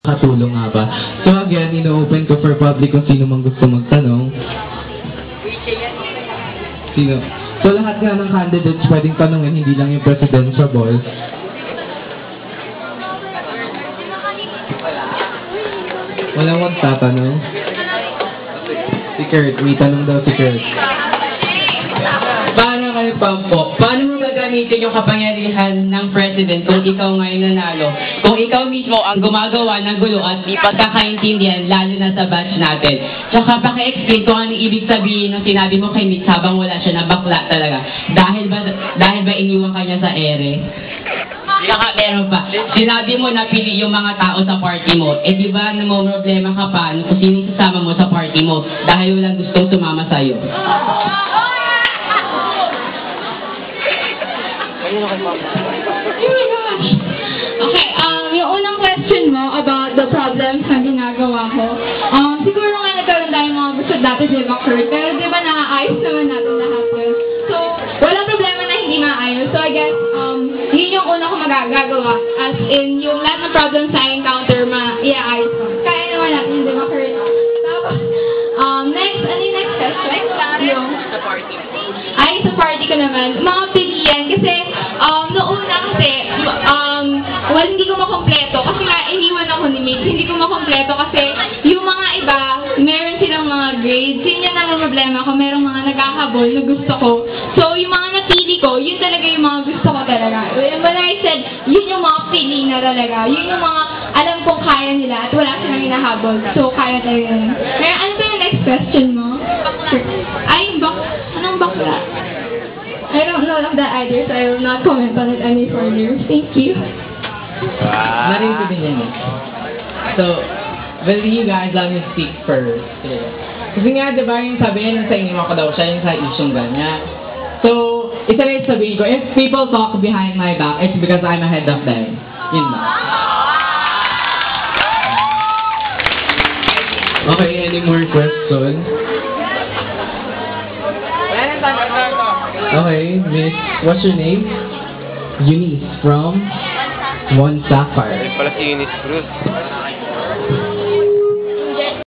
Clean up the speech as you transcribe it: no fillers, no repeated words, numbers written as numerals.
Katulong nga ba? So again, ino-open ko for public kung sino mang gusto magtanong. Sino? So lahat nga ng candidates pwedeng tanongin, hindi lang yung presidential balls. Walang magtatanong. Si Kurt, may tanong daw si Kurt. Paano kayo, Pampo? Paano mo gagamitin yung kapangyarihan ng president kung ikaw ngayon nanalo? Kung ikaw mismo ang gumagawa ng gulo at di pagkakaintindihan, lalo na sa batch natin. Tsaka paki-explain kung ano ibig sabihin ng sinabi mo kay Mitch habang wala siya na bakla talaga. Dahil ba iniwan ka niya sa ere? Saka meron pa, sinabi mo na pili yung mga tao sa party mo. Eh di ba namomroblema ka pa kung sino sasama mo sa party mo dahil walang gustong sumama sa'yo? Oh my gosh! Okay, yung unang question mo about the problems na ginagawa ko, siguro nga nagkaroon tayo mga gusto dati di ba, Kurt? Pero di ba naaayos naman natin lahat yun? So, walang problema na hindi maayos. So, I guess, yun yung una ko magagawa. As in, yung lahat ng problems na encounter, iaayos ko. Kaya naman natin, di ba, Kurt? Tapos, next, ano yung next question? Yung sa party. Ay, sa party ko naman. Mga pilihan. Kasi, noong una kasi, hindi ko makompleto. Kasi nga, iniwan ako ni Mitch. Hindi ko makompleto kasi yung mga iba, meron silang mga grades. Yun yung nang problema ko. Merong mga naghahabol na gusto ko. So, yung mga napili ko, yun talaga yung mga gusto ko talaga. When I said, yun yung mga pili na talaga. Yun yung mga alam kong kaya nila at wala silang hinahabol. So, kaya talaga yun. Kaya, ano ba yung next question mo? Ay, anong bakla? I don't know of that either, so I will not comment on it any further. Thank you. Narinig din yan eh. So, will you guys let me speak first? Kasi nga, di ba yung sabihin sa inyo ko daw siya yung sa isyong ganyan. So, isa rin sabihin ko, if people talk behind my back, it's because I'm ahead of them. Yun ba? Okay, any more questions? Okay, Miss, what's your name? Eunice from One Sapphire. Pala si Eunice Cruz.